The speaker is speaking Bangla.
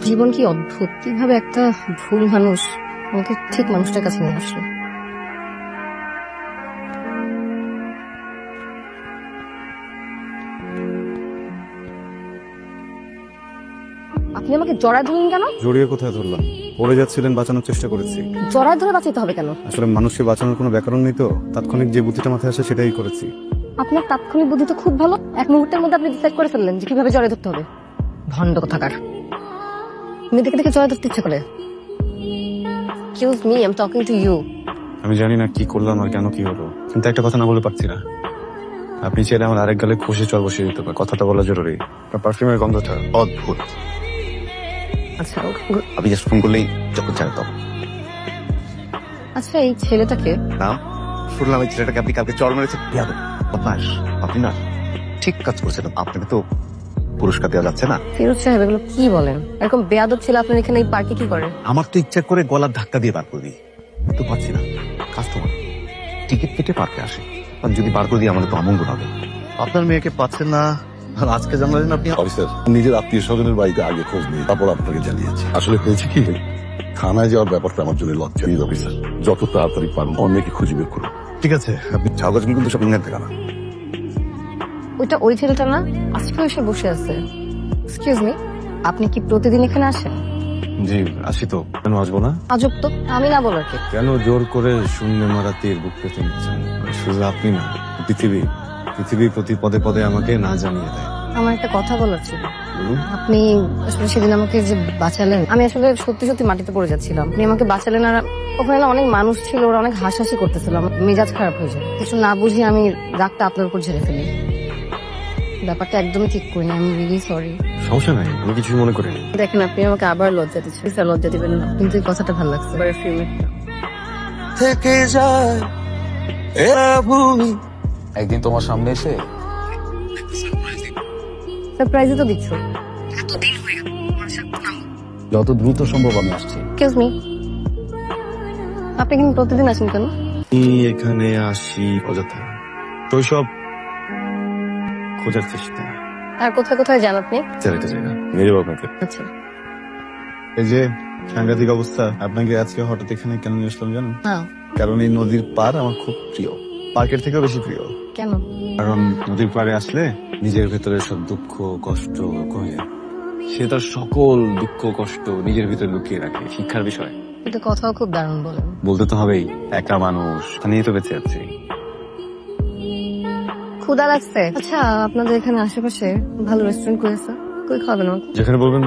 জীবন কি অদ্ভুত, কিভাবে একটা ভুল মানুষ আমাকে ঠিক মানুষটার কাছে নিয়ে আসলো। আপনি আমাকে জড়ায় ধরলেন কেন? জড়িয়ে কোথায় ধরলাম? পড়ে যাচ্ছিলেন, বাঁচানোর চেষ্টা করেছি। জড়ায় ধরে বাঁচাইতে হবে কেন? আসলে মানুষকে বাঁচানোর কোনো ব্যাকরণ নেই তো, তাৎক্ষণিক যে বুদ্ধিটা মাথায় আসে সেটাই করেছি। আপনার তাৎক্ষণিক বুদ্ধি তো খুব ভালো, এক মুহূর্তের মধ্যে আপনি ডিসাইড করে ফেললেন যে কিভাবে জড়ায় ধরতে হবে। ভণ্ড কোথাকার, মেয়েদেরকে দেখে জড়ায় ধরতে ইচ্ছে করে। Excuse me, I am talking to you. আমি জানি না কি করলাম আর কেন কি হলো, কিন্তু একটা কথা না বলে পারছি না। আপনি চাইলে আমার আরেক গালে খুশি চল বসিয়ে দিতে পারেন, কথাটা বলা জরুরি। পারফিউমের গন্ধটা অদ্ভুত। আচ্ছা আপনি জাস্ট ফোন করলেই যখন চায় তখন। আচ্ছা, এই ছেলেটাকে নাম শুনলাম এই ছেলেটাকে আপনি কালকে চড় মেরেছেন। বদমাশ, আপনি না ঠিক কাজ করছেন। আপনাকে তো পুরস্কার দেওয়া যাচ্ছে না। ফিরোজ সাহেব, এগুলো কি বলেন? এরকম বেয়াদব ছেলে আপনার এখানে এই পার্কে কি করে? আমার তো ইচ্ছা করে গলার ধাক্কা দিয়ে বার করে দিই, তো পাচ্ছি না। কাস্টমার টিকিট কেটে পার্কে আসে, আর যদি বার করে দিই আমাদের তো অমঙ্গল হবে। আপনার মেয়েকে পাচ্ছেন না, আর আজকে জানলেন আপনি? অফিসার, নিজের আত্মীয় স্বজনের বাড়িতে আগে খোঁজ নিয়ে তারপর আপনাকে জানিয়েছি। আসলে হয়েছে কি, থানায় যাওয়ার ব্যাপারটা আমার জন্য লজ্জা। অফিসার, যত তাড়াতাড়ি পারুন অন্যকে খুঁজে বের করুন। ঠিক আছে, আপনি ঝাউগাছগুলো কিন্তু সব ইংল্যান্ড থেকে আনা। ওইটা ওই ছেলেটা না, আজকে এসে বসে আছে। এক্সকিউজ মি, আপনি কি প্রতিদিন এখানে আসেন? জি আসি তো, কেন আসবো না? আজব তো, আমি না বলার কি? কেন জোর করে শূন্য মারা তীর বুক পেতে নিচ্ছেন? শুধু আপনি না, পৃথিবী প্রতি পদে পদে আমাকে না জানিয়ে দেয়। আমার একটা কথা বলার ছিল। বলুন। আপনি আসলে সেদিন আমাকে যে বাঁচালেন, আমি আসলে সত্যি সত্যি মাটিতে পড়ে যাচ্ছিলাম, আপনি আমাকে বাঁচালেন। আর ওখানে না অনেক মানুষ ছিল, ওরা অনেক হাসাহাসি করতেছিল, আমার মেজাজ খারাপ হয়ে যায়। কিছু না বুঝিয়ে আমি রাগটা আপনার উপর ঝেড়ে ফেলি। ব্যাপারটা একদমই ঠিক করিনি, আমি রিয়েলি সরি। সমস্যা নাই, আমি কিছুই মনে করিনি। দেখেন, আপনি আমাকে আবার লজ্জা দিচ্ছেন। স্যার, লজ্জা দিবেন না, কিন্তু এই কথাটা ভালো লাগছে। এবারে ফিল্ম থেকে যায় এরা ভূমি। একদিন তোমার সামনে এসে সারপ্রাইজই তো দিচ্ছ। যত দ্রুত সম্ভব আমি আসছি। এক্সকিউজ মি, আপনি কিন্তু প্রতিদিন আসেন কেন? আমি এখানে আসি অযথা, শৈশব খোঁজার চেষ্টা। আর কোথায় কোথায় যান আপনি? একটা জায়গা মেরে আপনাকে। আচ্ছা, এই যে সাংঘাতিক অবস্থা, আপনাকে আজকে হঠাৎ এখানে কেন নিয়ে আসলাম জানেন? হ্যাঁ। কারণ এই নদীর পার আমার খুব প্রিয়, পার্কের থেকেও বেশি প্রিয়। কেন? কারণ নদীর পাড়ে আসলে নিজের ভেতরে সব দুঃখ কষ্ট কমে যায়। সে তার সকল দুঃখ কষ্ট নিজের ভিতরে লুকিয়ে রাখে। শিক্ষার বিষয় এটা কথাও খুব দারুণ বলেন। বলতে তো হবেই, একা মানুষ, তা নিয়ে তো বেঁচে আছি। ক্ষুধা লাগছে? আচ্ছা, আপনাদের এখানে আশেপাশে ভালো রেস্টুরেন্ট করেছে, কই খাবেন আমাকে? যেখানে বলবেন